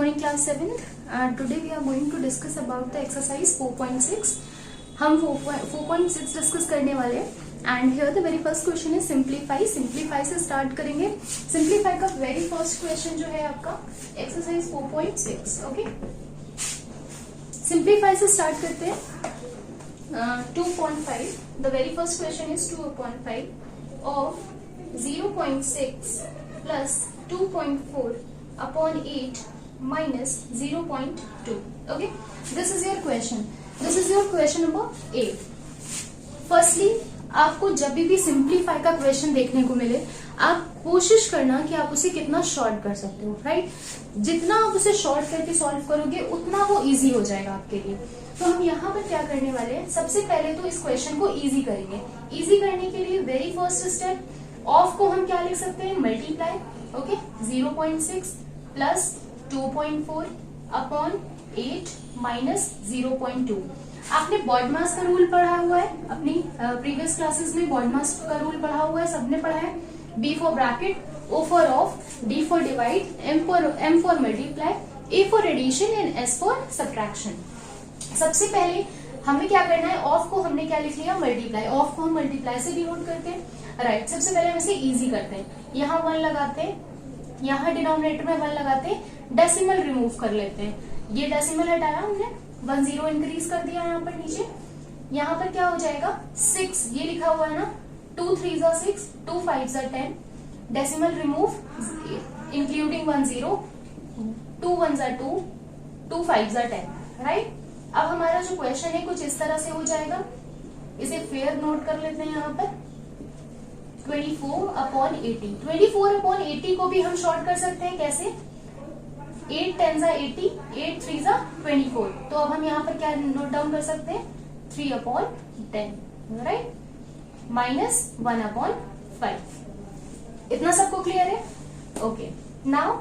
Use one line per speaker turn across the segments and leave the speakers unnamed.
morning class 7th. Today we are going to discuss about the exercise 4.6. हम 4.6 discuss करने वाले हैं and here the very first question is simplify. Simplify से start करेंगे. Simplify का very first question जो है आपका एक्सरसाइज 4.6. ओके, सिंप्लीफाई से स्टार्ट करते हैं. 2.5. The very first question is 2.5 of 0.6 plus 2.4 upon 8 minus 0.2. Okay, this is your question. This is your question number A. Firstly, आपको जब भी सिंप्लीफाई का क्वेश्चन देखने को मिले, आप कोशिश करना कि आप उसे कितना शॉर्ट कर सकते हो, राइट? जितना आप उसे शॉर्ट करके सॉल्व करोगे उतना वो इजी हो जाएगा आपके लिए. तो हम यहाँ पर क्या करने वाले हैं, सबसे पहले तो इस क्वेश्चन को इजी करेंगे. इजी करने के लिए वेरी फर्स्ट स्टेप, ऑफ को हम क्या लिख सकते हैं, multiply. Okay, 0.6 plus 2.4 upon 8 minus 0.2. आपने बॉडमास का रूल पढ़ा हुआ है अपनी प्रीवियस क्लासेस में. बॉडमास का रूल पढ़ा हुआ है, सबने पढ़ा है. B for bracket, O for of, D for divide, M for multiply, A for addition and S for subtraction. सबसे पहले हमें क्या करना है, ऑफ को हमने क्या लिख लिया, मल्टीप्लाई. ऑफ को हम मल्टीप्लाई से डिनोट करते हैं, राइट? सबसे पहले हम इसे इजी करते हैं. यहाँ 1 लगाते हैं, यहाँ डिनोमिनेटर में 1 लगाते हैं, डेसिमल रिमूव कर लेते हैं. ये डेसिमल हटाया हमने, 1 0 इंक्रीज कर दिया यहाँ पर नीचे. यहाँ पर क्या हो जाएगा, 6 ये लिखा हुआ है ना, 2 3 6, 2 5 10. Decimal remove including 1 0, 2 1 2, 2 5 10, right? अब हमारा जो क्वेश्चन है कुछ इस तरह से हो जाएगा. इसे फेयर नोट कर लेते हैं यहाँ पर. 24 अपॉन 80. 24 अपॉन 80 को भी हम शॉर्ट कर सकते हैं. कैसे? 8 10 80, 8 3 24. तो अब हम यहाँ पर क्या नोट डाउन कर सकते हैं, 3 अपॉन 10, राइट? Minus 1 upon 5. इतना सबको क्लियर है? Okay, now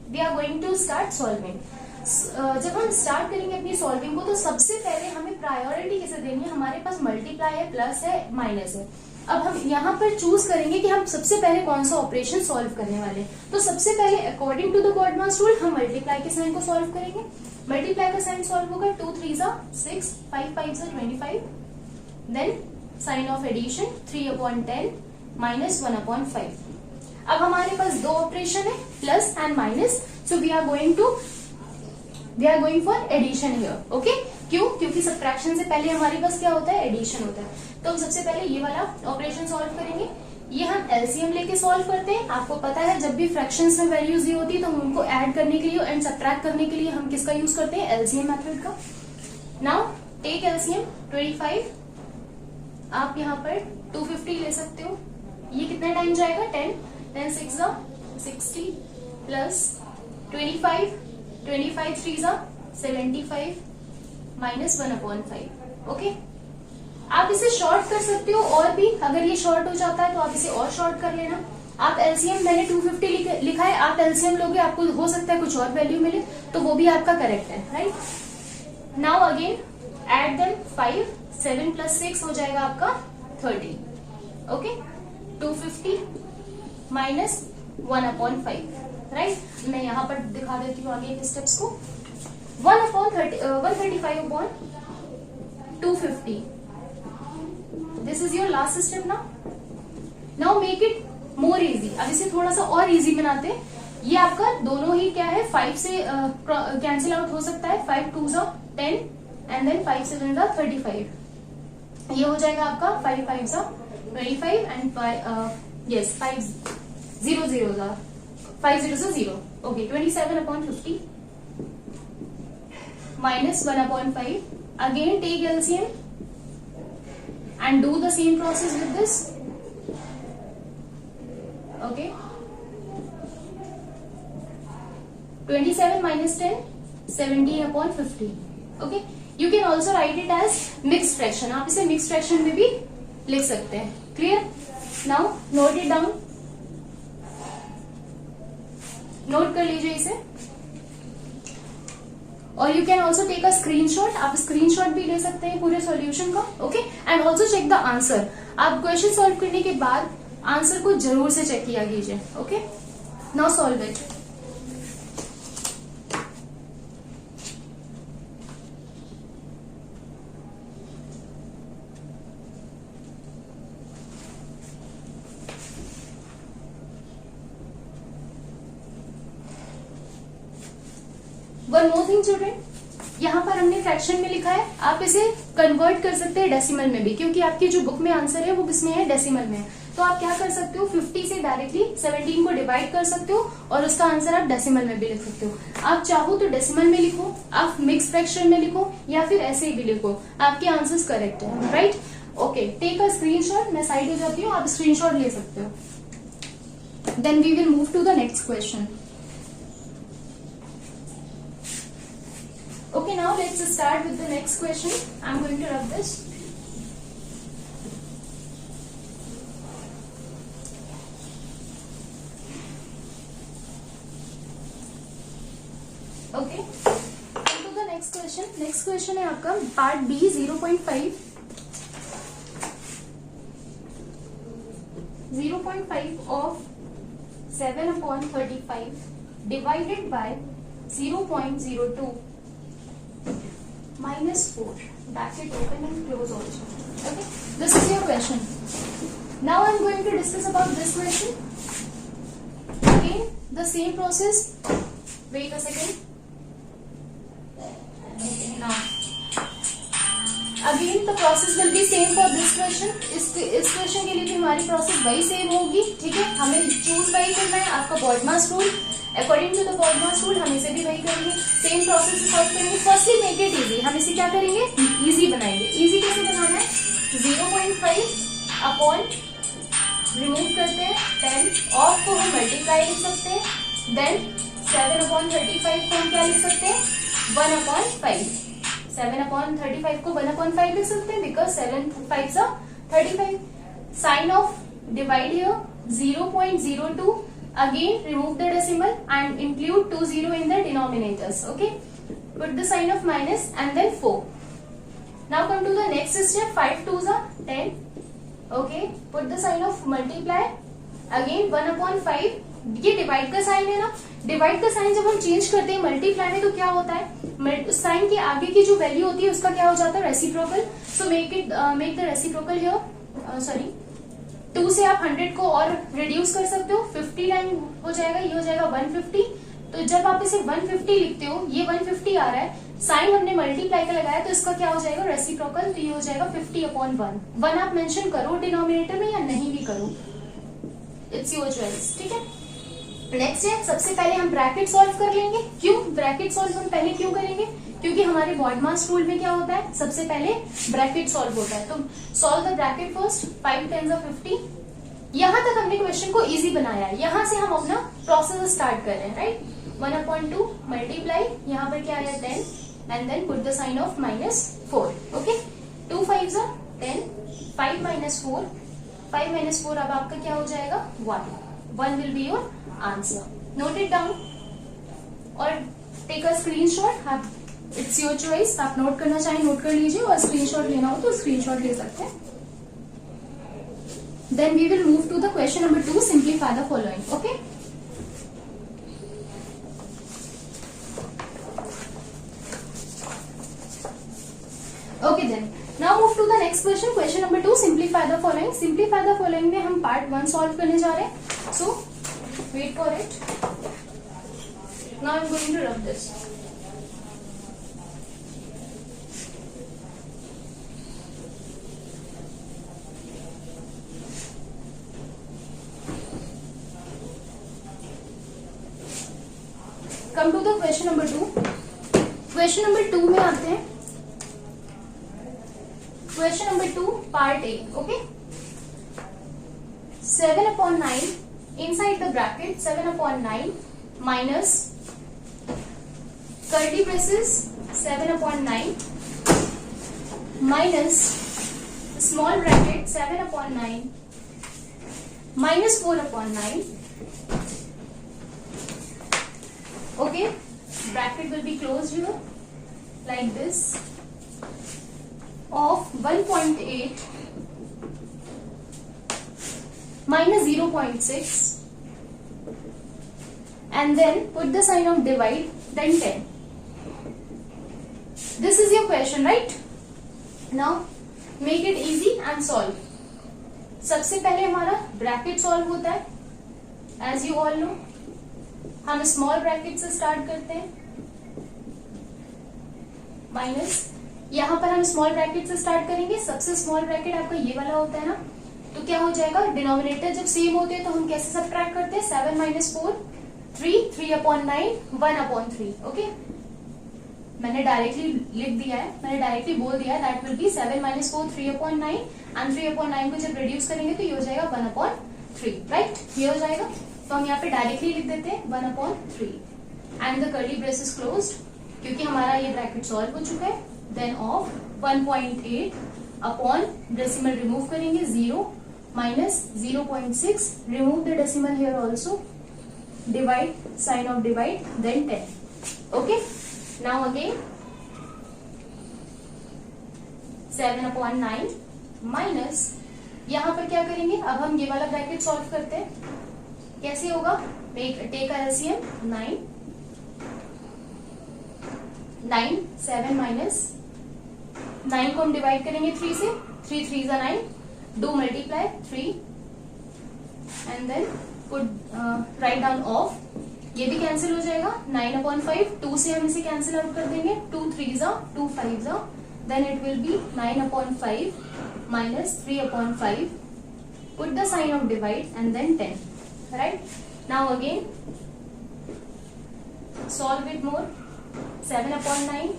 we are going to start solving. जब हम स्टार्ट करेंगे अपनी सॉल्विंग को, तो सबसे पहले हमें प्रायोरिटी किसे देनी है. हमारे पास मल्टीप्लाई है, प्लस है, माइनस है. अब हम यहाँ पर चूज करेंगे कि हम सबसे पहले कौन सा ऑपरेशन सॉल्व करने वाले हैं. तो सबसे पहले according to the BODMAS rule हम मल्टीप्लाई के साइन को सॉल्व करेंगे. मल्टीप्लाई का साइन सॉल्व होगा, 2 3 6, 5 5 25. Then sign of addition 3 upon 10 minus 1 upon 5. अब हमारे पास दो ऑपरेशन है, plus and minus. So we are going for addition here. Okay, क्यों? क्योंकि सब्ट्रैक्शन से पहले हमारे पास क्या होता है, एडिशन होता है. तो हम सबसे पहले ये वाला ऑपरेशन सॉल्व करेंगे. ये हम एलसीएम लेके सॉल्व करते हैं. आपको पता है जब भी फ्रैक्शंस में वैल्यूज दी होती है तो हम उनको ऐड करने के लिए एंड सब्ट्रैक्ट करने के लिए हम किसका यूज करते हैं, एलसीएम मेथड का. Now take LCM. 25 आप यहाँ पर 250 ले सकते हो. ये कितना टाइम जाएगा, 10 10 6 60 प्लस 25 25 3 75 माइनस 1 अपॉन 5. ओके, आप इसे शॉर्ट कर सकते हो और भी. अगर ये शॉर्ट हो जाता है तो आप इसे और शॉर्ट कर लेना. आप एलसीएम, मैंने 250 लिखा है, आप एलसीएम लोगे, आपको हो सकता है कुछ और वैल्यू मिले, तो वो भी आपका करेक्ट है, right? Now again add them. 5 7 plus 6 हो जाएगा आपका 30. Okay, 250 minus 1 upon 5, right? मैं यहाँ पर दिखा देती हूँ आगे के स्टेप्स को. 135 upon 250. This is your last step. Now make it more easy. अब इसे थोड़ा सा और इजी बनाते हैं. ये आपका दोनों ही क्या है, 5 से कैंसिल आउट हो सकता है. 5 2 10 एंड देन 5 7 35. ये हो जाएगा आपका 5 5 25 and 5 0 0 5 0 0. Okay, 27 upon 50 minus 1 upon 5. Again take LCM and do the same process with this. Okay, 27 minus 10, 17 upon 50. Okay, you can also write it as mixed fraction. आप इसे mixed fraction में भी लिख सकते हैं. Clear? Now note it down. Note कर लीजिए इसे. और you can also take a screenshot. आप स्क्रीनशॉट भी ले सकते हैं पूरे सॉल्यूशन का. Okay, and also check the answer. आप क्वेश्चन सॉल्व करने के बाद आंसर को जरूर से चेक किया कीजिए. Okay, now solve it. One more thing children, यहाँ पर हमने फ्रैक्शन में लिखा है, आप इसे कन्वर्ट कर सकते हैं डेसिमल में भी, क्योंकि आपकी जो बुक में आंसर है वो किसमें है, डेसिमल में है। तो आप क्या कर सकते हो, 50 से डायरेक्टली 17 को डिवाइड कर सकते हो और उसका आंसर आप डेसिमल में भी लिख सकते हो। आप चाहो तो डेसिमल में लिखो, आप मिक्स फ्रैक्शन में लिखो, या फिर ऐसे ही भी लिखो, आपके आंसर्स करेक्ट है, right. Okay, take a screenshot, मैं साइड हो जाती हूँ, आप स्क्रीनशॉट ले सकते हो। Then we will move to the next question. Okay, now let's start with the next question. I'm going to rub this. Okay, come to the next question. Next question है आपका part B 0.5. 0.5 of 7/35 divided by 0.02 minus 4, bracket open and close also. Okay, this is your question. Now I am going to discuss about this question. Again the same process. Wait a second. Okay, now again the process will be same for this question. इस question के लिए भी हमारी process वही same होगी, ठीक है। हमें चूज वही करना है, आपका BODMAS rule, according to the BODMAS rule हम इसे भी वही करेंगे, सेम प्रोसेस से सॉल्व करेंगे। फर्स्टली मेक इट इजी, हम इसे क्या करेंगे, इजी बनाएंगे। इजी कैसे बनाना है, 0.5 अपॉन रिमूव करते हैं 10, ऑफ को हम मल्टीप्लाई लिख सकते हैं, देन 7/35 को हम क्या लिख सकते हैं, 1/5। 7/35 को 1/5 लिख सकते हैं, because 7 5s are 35. Sign of divide here 0.02. Again remove the decimal and include 20 in the denominators. Okay, put the sign of minus and then 4. Now come to the next step. 5 2s are 10. Okay, put the sign of multiply. Again 1/5. ये divide का sign है ना, divide का sign जब हम change करते हैं multiply में तो क्या होता है, साइन के आगे की जो वैल्यू होती है उसका क्या हो जाता है, reciprocal. So make the reciprocal here, sorry 2 से आप 100 को और रिड्यूस कर सकते हो, 50 टाइम हो जाएगा, ये हो जाएगा 150। तो जब आप इसे 150 लिखते हो, ये 150 आ रहा है, साइन हमने मल्टीप्लाई का लगाया तो इसका क्या हो जाएगा, रेसिप्रोकल, तो ये हो जाएगा 50/1। 1 आप मेंशन करो डिनोमिनेटर में या नहीं भी करो, इट्स योर चॉइस, ठीक है। नेक्स्ट है, सबसे पहले हम ब्रैकेट सॉल्व कर लेंगे। क्यों ब्रैकेट सॉल्व हम पहले क्यों करेंगे, क्योंकि हमारे बॉडमास रूल में क्या होता है, सबसे पहले ब्रैकेट सॉल्व होता है। तो solve the bracket first, 5 10s are 50। यहां तक हमने क्वेश्चन को इजी बनाया है, यहां से हम अपना प्रोसेस स्टार्ट कर रहे हैं, राइट। 1/2 मल्टीप्लाई, यहाँ पर क्या है 10 and then put the sign of -4। Okay, 2 5s are 10, 5 - 4, 5 - 4 अब आपका क्या हो जाएगा 1 will be your answer. Note it down और take a screenshot, it's your choice, आप नोट करना चाहें नोट कर लीजिए और स्क्रीनशॉट लेना हो तो स्क्रीनशॉट ले सकते हैं। Then we will move to the question number 2, simplify the following. Okay, okay then now move to the next question, question number 2, simplify the following. Simplify the following में हम पार्ट 1 सॉल्व करने जा रहे हैं, सो wait for it. Now I'm going to rub this. Come to the question number 2. Question number 2 में आते हैं, question number 2 part A. Okay, 7/9 inside the bracket 7/9 minus curly braces 7/9 minus small bracket 7/9 minus 4/9. Okay, bracket will be closed here like this, of 1.8 minus 0.6 and then put the sign of divide, then 10. This is your question, right? Now make it easy and solve. सबसे पहले हमारा bracket solve होता है, as you all know. हम small bracket से start करते हैं, minus, यहाँ पर हम स्मॉल ब्रैकेट से स्टार्ट करेंगे, सबसे स्मॉल ब्रैकेट आपका ये वाला होता है ना, तो क्या हो जाएगा, डिनोमिनेटर जब सेम होते हैं तो हम कैसे सब्ट्रैक्ट करते हैं, 7 माइनस 4 3, 3/9 1/3। ओके, मैंने डायरेक्टली लिख दिया है, मैंने डायरेक्टली बोल दिया है, that will be 7 minus 4 3/9 and 3/9 को जब रिड्यूस करेंगे तो ये हो जाएगा 1/3, राइट, ये हो जाएगा। तो हम यहाँ पे डायरेक्टली लिख देते हैं 1/3 and the curly braces closed, क्योंकि हमारा ये ब्रैकेट सॉल्व हो चुका है। Then of 1.8 upon decimal remove करेंगे 0 minus 0.6, remove the decimal here also, divide, sign of divide, then 10। Okay, now again 7/9 minus, यहाँ पर क्या करेंगे, अब हम ये वाला ब्रैकेट सॉल्व करते हैं, कैसे होगा, टेक एलसीएम 9 7 माइनस 9 को हम डिवाइड करेंगे 3 से, 3 3 जा 9, do multiply 3 and then put right down of, ये भी कैंसिल हो जाएगा, 9/5, 2 से हम इसे कैंसिल आउट कर देंगे, 2 3 जा 2 5 जा, then it will be 9/5 minus 3/5, put the sign of divide and then 10, right. Now again solve it more, 7/9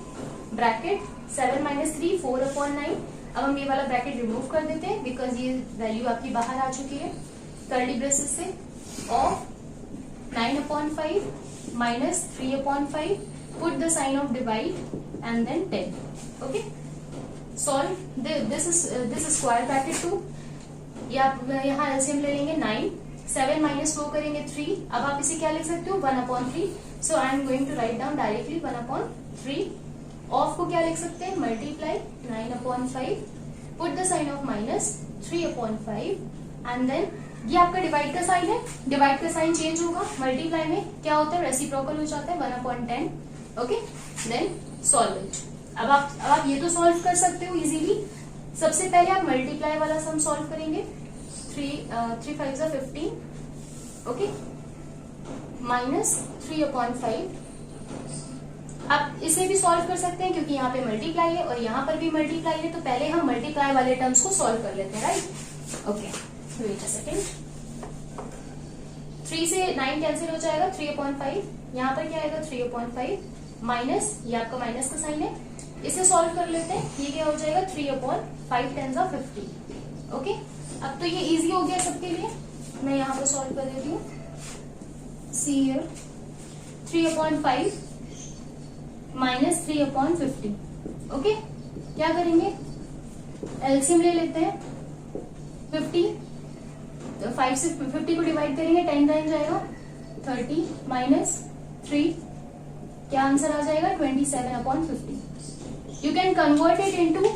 bracket 7 minus 3 4/9, अब हम ये वाला ब्रैकेट रिमूव कर देते हैं बिकॉज ये वैल्यू आपकी बाहर आ चुकी है कर्ली ब्रेसेस से, of 9/5 minus 3/5, put the sign of divide and then 10। Okay, solve this square bracket 2, या यहाँ एलसीएम ले लेंगे 9, 7 माइनस 4 करेंगे 3, अब आप इसे क्या लिख सकते हो 1/3, so I am going to write down directly 1/3, of को क्या लिख सकते हैं, multiply 9/5, put the sign of minus 3/5 and then, ये आपका डिवाइड का साइन है, डिवाइड का साइन चेंज होगा, मल्टीप्लाई में क्या होता है, रेसिप्रोकल हो जाता है 1/10। Okay, then solve it. अब आप ये तो सॉल्व कर सकते हो इजीली, सबसे पहले आप मल्टीप्लाई वाला सम सॉल्व करेंगे, 3 5 जा 15, ओके, माइनस 3/5, आप इसे भी सॉल्व कर सकते हैं क्योंकि यहाँ पे मल्टीप्लाई है और यहाँ पर भी मल्टीप्लाई है, तो पहले हम मल्टीप्लाई वाले टर्म्स को सॉल्व कर लेते हैं, right. Okay, wait a second, 3 से 9 कैंसिल हो जाएगा, 3/5, यहाँ पर क्या आएगा 3/5 माइनस, ये आपका माइनस का साइन है, इसे सॉल्व कर लेते हैं, ये क्या हो जाएगा 3/5 10 जा 50। ओके, अब तो ये इजी हो गया सबके लिए, मैं यहाँ पर सॉल्व कर देती हूँ, सी हियर 3/5 माइनस 3/50। ओके, क्या करेंगे, एलसीएम ले लेते हैं 50, तो 5 से 50 को डिवाइड करेंगे, 10 टाइम जाएगा 30 माइनस 3, क्या आंसर आ जाएगा 27/50। You can convert it into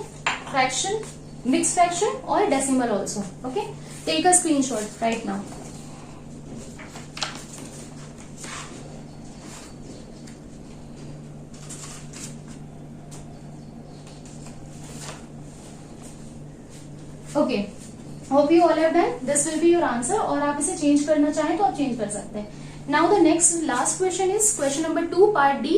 fraction, mix fraction और decimal also. Okay, take a screenshot right now. Okay, hope you all have done, this will be your answer, और आप इसे change करना चाहें तो आप चेंज कर सकते हैं। Now the next last question is question number 2 part D,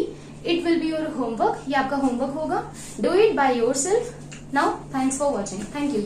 it will be your homework, ये आपका होमवर्क होगा, do it by your self. Now thanks for watching, thank you.